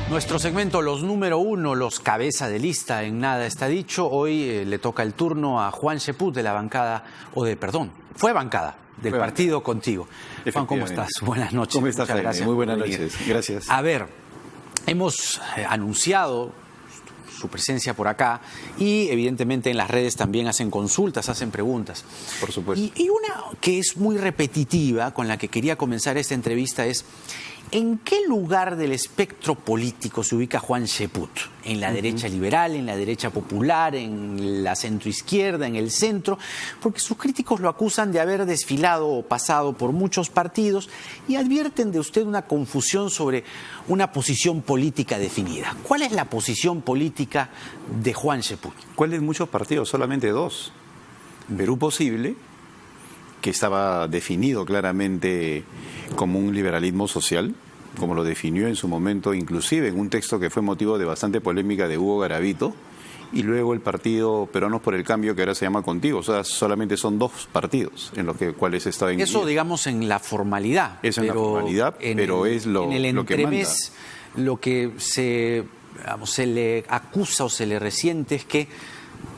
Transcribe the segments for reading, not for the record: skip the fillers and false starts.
Nuestro segmento Los Número Uno, los cabeza de lista en Nada Está Dicho. Hoy le toca el turno a Juan Cheput de la bancada, fue bancada del partido Contigo. Juan, ¿cómo estás? Buenas noches. ¿Cómo estás, Jaime? Gracias. Muy buenas noches. Gracias. A ver, hemos anunciado su presencia por acá y evidentemente en las redes también hacen consultas, hacen preguntas. Por supuesto. Y una que es muy repetitiva, con la que quería comenzar esta entrevista es: ¿en qué lugar del espectro político se ubica Juan Cheput? ¿En la derecha liberal, en la derecha popular, en la centroizquierda, en el centro? Porque sus críticos lo acusan de haber desfilado o pasado por muchos partidos y advierten de usted una confusión sobre una posición política definida. ¿Cuál es la posición política de Juan Cheput? ¿Cuáles muchos partidos? Solamente dos. Perú Posible, que estaba definido claramente como un liberalismo social, como lo definió en su momento, inclusive en un texto que fue motivo de bastante polémica de Hugo Garavito, y luego el partido Peruanos por el Cambio, que ahora se llama Contigo. O sea, solamente son dos partidos en los cuales estaba incluido. Eso, digamos, en la formalidad. Eso en la formalidad, pero es lo que manda. En el entremés, lo que se le acusa o se le resiente es que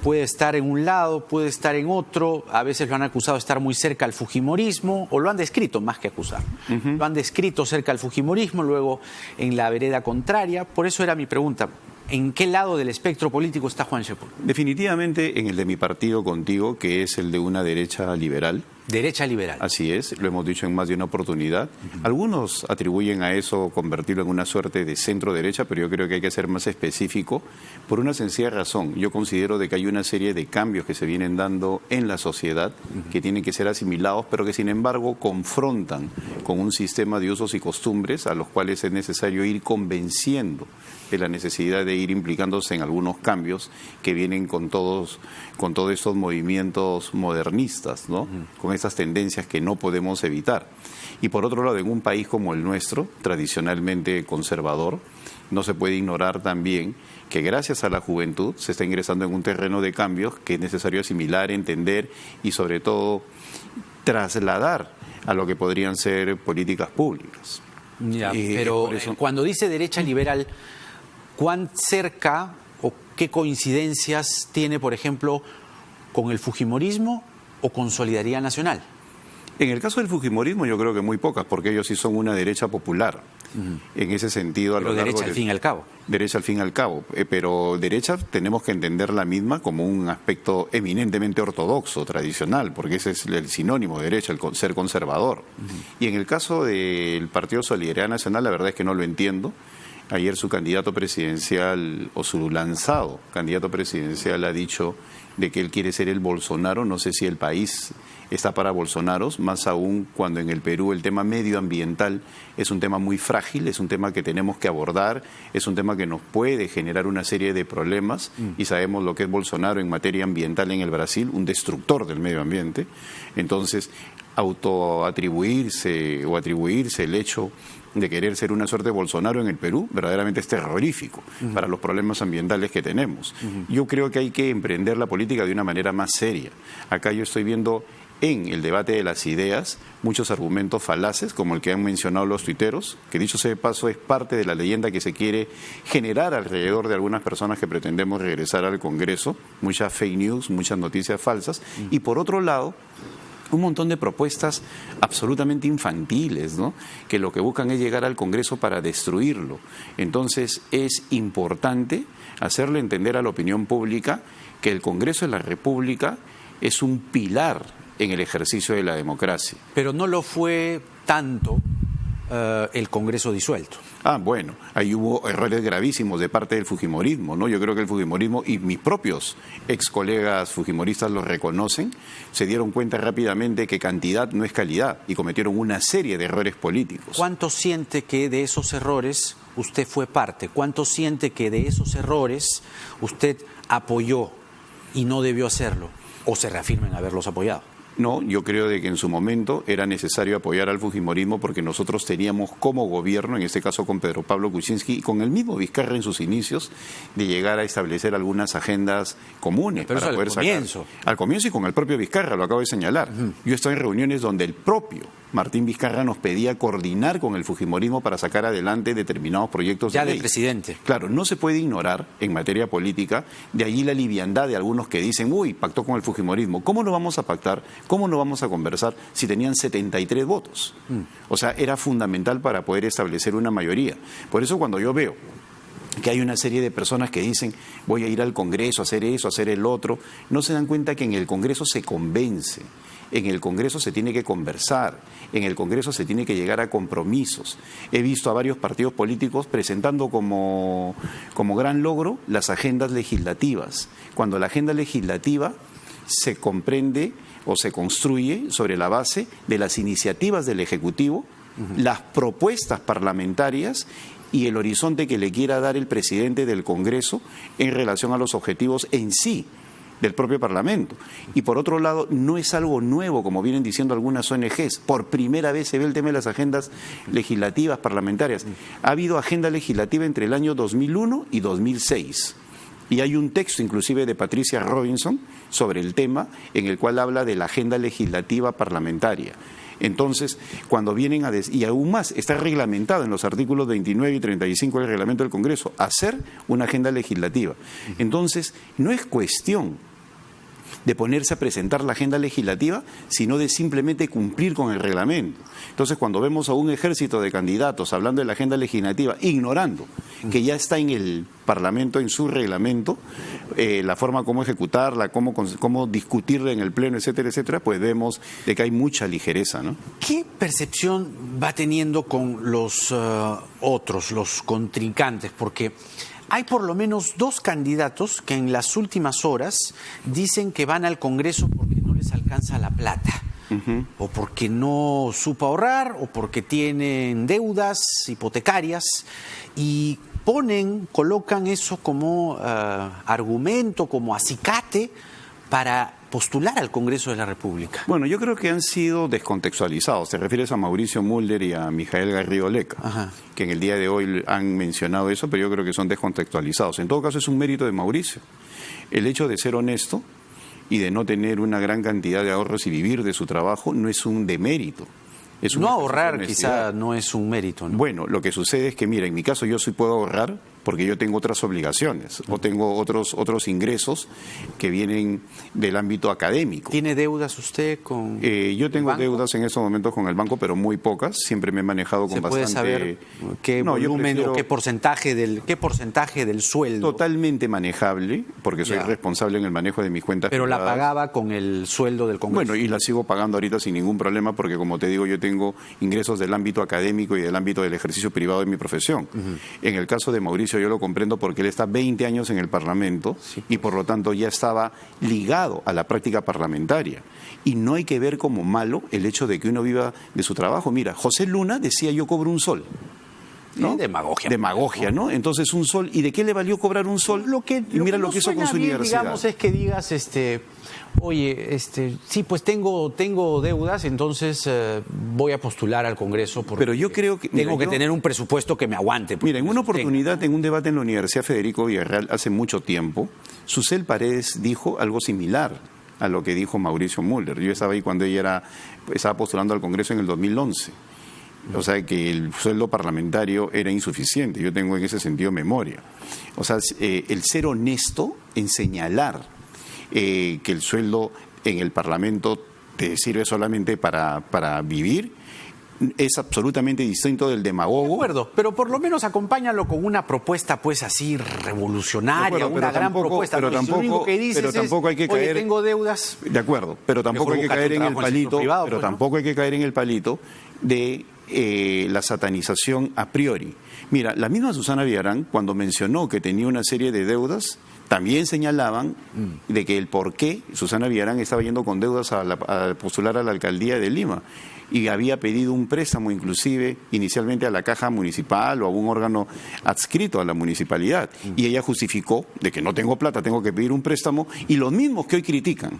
puede estar en un lado, puede estar en otro. A veces lo han acusado de estar muy cerca al fujimorismo, o lo han descrito más que acusar. Lo han descrito cerca al fujimorismo, luego en la vereda contraria. Por eso era mi pregunta: ¿en qué lado del espectro político está Juan Cheput? Definitivamente en el de mi partido Contigo, que es el de una derecha liberal. Derecha liberal. Así es, lo hemos dicho en más de una oportunidad. Algunos atribuyen a eso convertirlo en una suerte de centro-derecha, pero yo creo que hay que ser más específico por una sencilla razón. Yo considero de que hay una serie de cambios que se vienen dando en la sociedad que tienen que ser asimilados, pero que sin embargo confrontan con un sistema de usos y costumbres a los cuales es necesario ir convenciendo de la necesidad de ir implicándose en algunos cambios que vienen con todos estos movimientos modernistas, ¿no? Con estas tendencias que no podemos evitar. Y por otro lado, en un país como el nuestro, tradicionalmente conservador, no se puede ignorar también que gracias a la juventud se está ingresando en un terreno de cambios que es necesario asimilar, entender y sobre todo trasladar a lo que podrían ser políticas públicas. Ya, pero cuando dice derecha liberal, ¿cuán cerca o qué coincidencias tiene, por ejemplo, con el fujimorismo o con Solidaridad Nacional? En el caso del fujimorismo yo creo que muy pocas, porque ellos sí son una derecha popular. En ese sentido, pero derecha al fin y al cabo. Derecha al fin y al cabo, pero derecha tenemos que entender la misma como un aspecto eminentemente ortodoxo, tradicional, porque ese es el sinónimo de derecha, el ser conservador. Y en el caso del Partido Solidaridad Nacional, la verdad es que no lo entiendo. Ayer su candidato presidencial, o su lanzado candidato presidencial, ha dicho de que él quiere ser el Bolsonaro. No sé si el país está para Bolsonaros, más aún cuando en el Perú el tema medioambiental es un tema muy frágil, es un tema que tenemos que abordar, es un tema que nos puede generar una serie de problemas, y sabemos lo que es Bolsonaro en materia ambiental en el Brasil, un destructor del medio ambiente. Entonces, autoatribuirse o atribuirse el hecho de querer ser una suerte de Bolsonaro en el Perú, verdaderamente es terrorífico para los problemas ambientales que tenemos. Yo creo que hay que emprender la política de una manera más seria. Acá yo estoy viendo en el debate de las ideas muchos argumentos falaces, como el que han mencionado los tuiteros, que dicho sea de paso es parte de la leyenda que se quiere generar alrededor de algunas personas que pretendemos regresar al Congreso, muchas fake news, muchas noticias falsas, y por otro lado, un montón de propuestas absolutamente infantiles, ¿no? Que lo que buscan es llegar al Congreso para destruirlo. Entonces es importante hacerle entender a la opinión pública que el Congreso de la República es un pilar en el ejercicio de la democracia. Pero no lo fue tanto el Congreso disuelto. Bueno, ahí hubo errores gravísimos de parte del fujimorismo, ¿no? Yo creo que el fujimorismo, y mis propios ex colegas fujimoristas lo reconocen, se dieron cuenta rápidamente que cantidad no es calidad y cometieron una serie de errores políticos. ¿Cuánto siente que de esos errores usted fue parte? ¿Cuánto siente que de esos errores usted apoyó y no debió hacerlo? ¿O se reafirma en haberlos apoyado? No, yo creo de que en su momento era necesario apoyar al fujimorismo porque nosotros teníamos como gobierno, en este caso con Pedro Pablo Kuczynski y con el mismo Vizcarra en sus inicios, de llegar a establecer algunas agendas comunes. Pero para eso poder al comienzo. Al comienzo y con el propio Vizcarra, lo acabo de señalar. Yo estoy en reuniones donde el propio Martín Vizcarra nos pedía coordinar con el fujimorismo para sacar adelante determinados proyectos Ya de de ley. presidente. Claro, no se puede ignorar en materia política, de allí la liviandad de algunos que dicen, uy, pactó con el fujimorismo. ¿Cómo no vamos a pactar? ¿Cómo no vamos a conversar si tenían 73 votos? O sea, era fundamental para poder establecer una mayoría. Por eso cuando yo veo que hay una serie de personas que dicen voy a ir al Congreso a hacer eso, a hacer el otro, no se dan cuenta que en el Congreso se convence, en el Congreso se tiene que conversar, en el Congreso se tiene que llegar a compromisos. He visto a varios partidos políticos presentando como gran logro las agendas legislativas, cuando la agenda legislativa se comprende o se construye sobre la base de las iniciativas del Ejecutivo, las propuestas parlamentarias y el horizonte que le quiera dar el presidente del Congreso en relación a los objetivos en sí del propio Parlamento. Y por otro lado, no es algo nuevo, como vienen diciendo algunas ONGs. Por primera vez se ve el tema de las agendas legislativas parlamentarias. Ha habido agenda legislativa entre el año 2001 y 2006. Y hay un texto inclusive de Patricia Robinson sobre el tema en el cual habla de la agenda legislativa parlamentaria. Entonces, cuando vienen y aún más, está reglamentado en los artículos 29 y 35 del reglamento del Congreso, hacer una agenda legislativa. Entonces, no es cuestión de ponerse a presentar la agenda legislativa, sino de simplemente cumplir con el reglamento. Entonces, cuando vemos a un ejército de candidatos hablando de la agenda legislativa, ignorando que ya está en el Parlamento, en su reglamento, la forma como ejecutarla, cómo discutirla en el Pleno, etcétera, etcétera, pues vemos de que hay mucha ligereza, ¿no? ¿Qué percepción va teniendo con los otros, los contrincantes? Porque hay por lo menos dos candidatos que en las últimas horas dicen que van al Congreso porque no les alcanza la plata. O porque no supo ahorrar, o porque tienen deudas hipotecarias, y colocan eso como argumento, como acicate para postular al Congreso de la República. Bueno, yo creo que han sido descontextualizados. Te refieres a Mauricio Mulder y a Mijael Garrido Leca, que en el día de hoy han mencionado eso, pero yo creo que son descontextualizados. En todo caso, es un mérito de Mauricio. El hecho de ser honesto y de no tener una gran cantidad de ahorros y vivir de su trabajo no es un demérito. No ahorrar quizá no es un mérito, ¿no? Bueno, lo que sucede es que, mira, en mi caso yo sí puedo ahorrar porque yo tengo otras obligaciones o tengo otros ingresos que vienen del ámbito académico. ¿Tiene deudas usted con yo tengo banco? deudas en estos momentos con el banco, pero muy pocas. Siempre me he manejado con bastante... ¿Se puede saber qué volumen o qué porcentaje del sueldo? Totalmente manejable, porque soy responsable en el manejo de mis cuentas Pero privadas. la pagaba con el sueldo del Congreso. Bueno, y la sigo pagando ahorita sin ningún problema, porque como te digo, yo tengo ingresos del ámbito académico y del ámbito del ejercicio privado de mi profesión. En el caso de Mauricio yo lo comprendo porque él está 20 años en el Parlamento y por lo tanto ya estaba ligado a la práctica parlamentaria. Y no hay que ver como malo el hecho de que uno viva de su trabajo. Mira, José Luna decía yo cobro un sol. ¿No? Demagogia. Demagogia, ¿no? Entonces un sol, ¿y de qué le valió cobrar un sol? Y mira lo que hizo con su universidad. Digamos, es que digas, oye, sí, pues tengo deudas, entonces voy a postular al Congreso porque pero yo creo que tengo que tener un presupuesto que me aguante. Mira, en una oportunidad, en un debate en la Universidad Federico Villarreal hace mucho tiempo, Susel Paredes dijo algo similar a lo que dijo Mauricio Mulder. Yo estaba ahí cuando ella estaba postulando al Congreso en el 2011. O sea, que el sueldo parlamentario era insuficiente. Yo tengo en ese sentido memoria. O sea, el ser honesto en señalar que el sueldo en el Parlamento te sirve solamente para vivir es absolutamente distinto del demagogo. De acuerdo, pero por lo menos acompáñalo con una propuesta pues así revolucionaria, una gran propuesta. Pero tampoco, lo único que dices hay que caer, oye, tengo deudas. De acuerdo, pero tampoco hay que caer en el palito, tampoco hay que caer en el palito de la satanización a priori. Mira, la misma Susana Villarán, cuando mencionó que tenía una serie de deudas, también señalaban de que el por qué Susana Villarán estaba yendo con deudas a postular a la alcaldía de Lima y había pedido un préstamo inclusive inicialmente a la caja municipal o a un órgano adscrito a la municipalidad. Y ella justificó de que no tengo plata, tengo que pedir un préstamo, y los mismos que hoy critican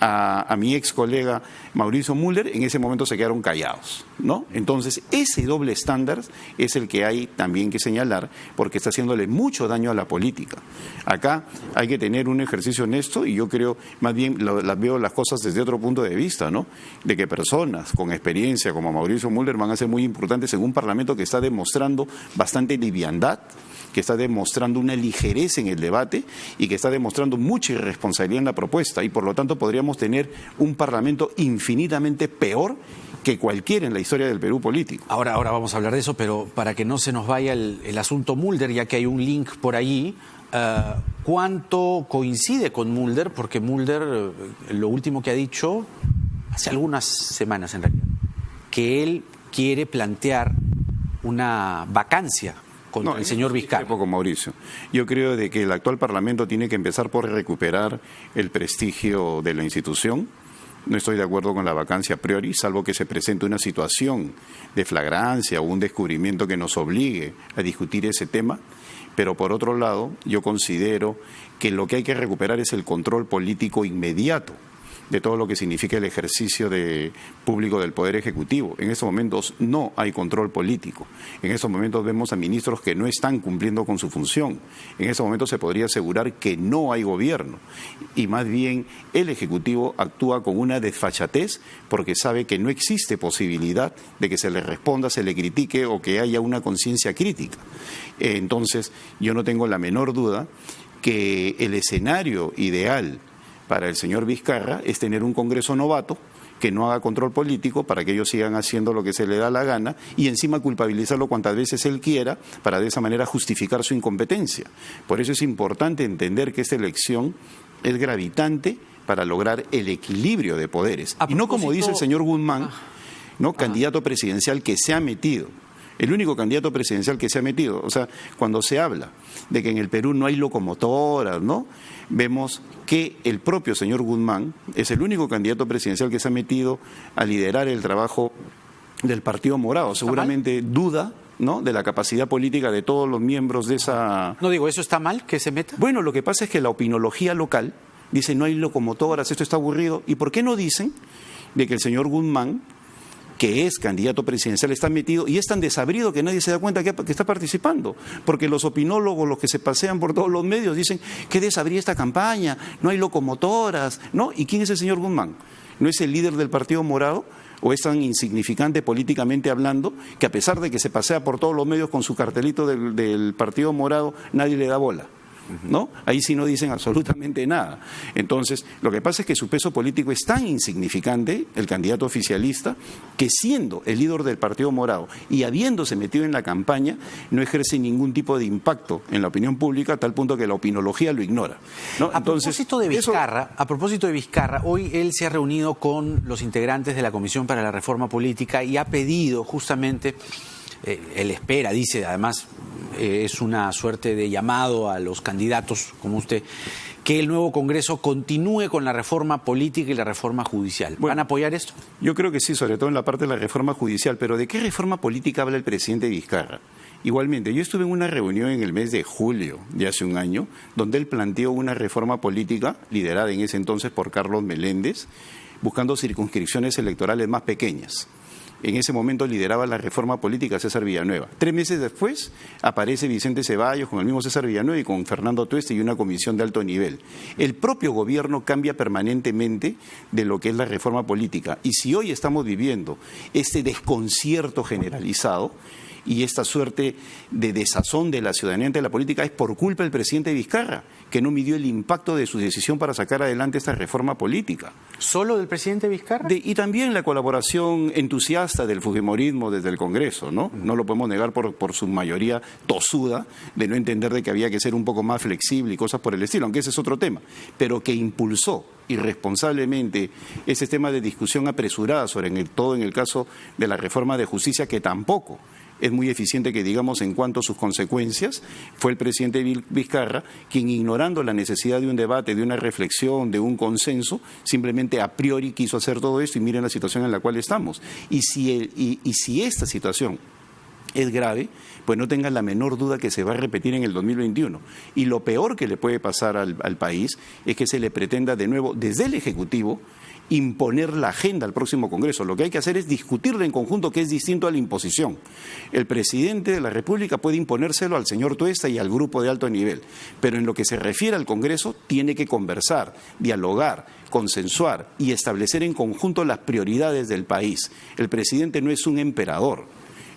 a mi ex colega Mauricio Müller, en ese momento se quedaron callados, ¿no? Entonces, ese doble estándar es el que hay también que señalar, porque está haciéndole mucho daño a la política. Acá hay que tener un ejercicio honesto y yo creo, más bien, veo las cosas desde otro punto de vista, ¿no? De que personas con experiencia como Mauricio Müller van a ser muy importantes en un parlamento que está demostrando bastante liviandad, que está demostrando una ligereza en el debate y que está demostrando mucha irresponsabilidad en la propuesta, y por lo tanto podríamos tener un parlamento infinitamente peor que cualquiera en la historia del Perú político. Ahora vamos a hablar de eso, pero para que no se nos vaya el asunto Mulder, ya que hay un link por allí, ¿cuánto coincide con Mulder? Porque Mulder, lo último que ha dicho, hace algunas semanas en realidad, que él quiere plantear una vacancia contra el señor Vizcarra. Poco, Mauricio. Yo creo de que el actual Parlamento tiene que empezar por recuperar el prestigio de la institución. No estoy de acuerdo con la vacancia a priori, salvo que se presente una situación de flagrancia o un descubrimiento que nos obligue a discutir ese tema. Pero por otro lado, yo considero que lo que hay que recuperar es el control político inmediato de todo lo que significa el ejercicio público del Poder Ejecutivo. En estos momentos no hay control político. En estos momentos vemos a ministros que no están cumpliendo con su función. En estos momentos se podría asegurar que no hay gobierno. Y más bien el Ejecutivo actúa con una desfachatez porque sabe que no existe posibilidad de que se le responda, se le critique o que haya una conciencia crítica. Entonces, yo no tengo la menor duda que el escenario ideal para el señor Vizcarra es tener un Congreso novato que no haga control político para que ellos sigan haciendo lo que se le da la gana y encima culpabilizarlo cuantas veces él quiera para de esa manera justificar su incompetencia. Por eso es importante entender que esta elección es gravitante para lograr el equilibrio de poderes. Y no como dice el señor Guzmán, ¿no? Candidato presidencial que se ha metido. El único candidato presidencial que se ha metido. O sea, cuando se habla de que en el Perú no hay locomotoras, ¿no? Vemos que el propio señor Guzmán es el único candidato presidencial que se ha metido a liderar el trabajo del Partido Morado. Seguramente duda, ¿no?, de la capacidad política de todos los miembros de esa... No digo, ¿eso está mal que se meta? Bueno, lo que pasa es que la opinología local dice no hay locomotoras, esto está aburrido. ¿Y por qué no dicen de que el señor Guzmán, que es candidato presidencial, está metido y es tan desabrido que nadie se da cuenta que está participando? Porque los opinólogos, los que se pasean por todos los medios, dicen que desabrida esta campaña, no hay locomotoras, ¿no? ¿Y quién es el señor Guzmán? ¿No es el líder del Partido Morado? ¿O es tan insignificante políticamente hablando que a pesar de que se pasea por todos los medios con su cartelito del Partido Morado, nadie le da bola? ¿No? Ahí sí no dicen absolutamente nada. Entonces, lo que pasa es que su peso político es tan insignificante, el candidato oficialista, que siendo el líder del Partido Morado y habiéndose metido en la campaña, no ejerce ningún tipo de impacto en la opinión pública, a tal punto que la opinología lo ignora, ¿no? A propósito de Vizcarra, hoy él se ha reunido con los integrantes de la Comisión para la Reforma Política y ha pedido justamente... él espera, dice, además es una suerte de llamado a los candidatos como usted, que el nuevo Congreso continúe con la reforma política y la reforma judicial. ¿Van a apoyar esto? Yo creo que sí, sobre todo en la parte de la reforma judicial, pero ¿de qué reforma política habla el presidente Vizcarra? Igualmente, yo estuve en una reunión en el mes de julio de hace un año, donde él planteó una reforma política liderada en ese entonces por Carlos Meléndez, buscando circunscripciones electorales más pequeñas. En ese momento lideraba la reforma política César Villanueva. 3 meses después aparece Vicente Ceballos con el mismo César Villanueva y con Fernando Tueste y una comisión de alto nivel. El propio gobierno cambia permanentemente de lo que es la reforma política. Y si hoy estamos viviendo este desconcierto generalizado y esta suerte de desazón de la ciudadanía ante la política, es por culpa del presidente Vizcarra, que no midió el impacto de su decisión para sacar adelante esta reforma política. ¿Solo del presidente Vizcarra? Y también la colaboración entusiasta del fujimorismo desde el Congreso, ¿no? No lo podemos negar por su mayoría tosuda de no entender de que había que ser un poco más flexible y cosas por el estilo, aunque ese es otro tema, pero que impulsó irresponsablemente ese tema de discusión apresurada sobre todo en el caso de la reforma de justicia, que tampoco es muy eficiente que digamos en cuanto a sus consecuencias. Fue el presidente Vizcarra quien, ignorando la necesidad de un debate, de una reflexión, de un consenso, simplemente a priori quiso hacer todo esto, y miren la situación en la cual estamos. Y si esta situación es grave, pues no tengan la menor duda que se va a repetir en el 2021. Y lo peor que le puede pasar al país es que se le pretenda de nuevo, desde el Ejecutivo, imponer la agenda al próximo Congreso. Lo que hay que hacer es discutirla en conjunto, que es distinto a la imposición. El presidente de la República puede imponérselo al señor Tuesta y al grupo de alto nivel, pero en lo que se refiere al Congreso tiene que conversar, dialogar, consensuar y establecer en conjunto las prioridades del país. El presidente no es un emperador.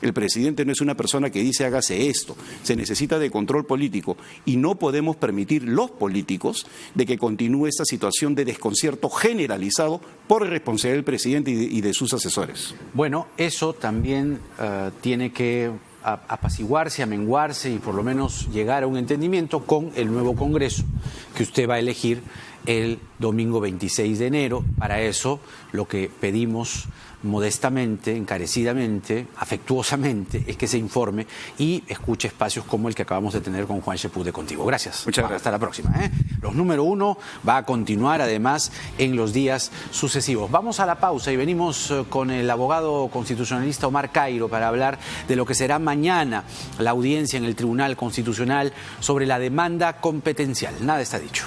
El presidente no es una persona que dice hágase esto, se necesita de control político y no podemos permitir los políticos de que continúe esta situación de desconcierto generalizado por responsabilidad del presidente y de sus asesores. Bueno, eso también tiene que apaciguarse, amenguarse y por lo menos llegar a un entendimiento con el nuevo Congreso que usted va a elegir el domingo 26 de enero. Para eso, lo que pedimos modestamente, encarecidamente, afectuosamente, es que se informe y escuche espacios como el que acabamos de tener con Juan Cheput de Contigo. Gracias. Muchas gracias. Hasta la próxima. Los número 1 va a continuar además en los días sucesivos. Vamos a la pausa y venimos con el abogado constitucionalista Omar Cairo para hablar de lo que será mañana la audiencia en el Tribunal Constitucional sobre la demanda competencial. Nada está dicho.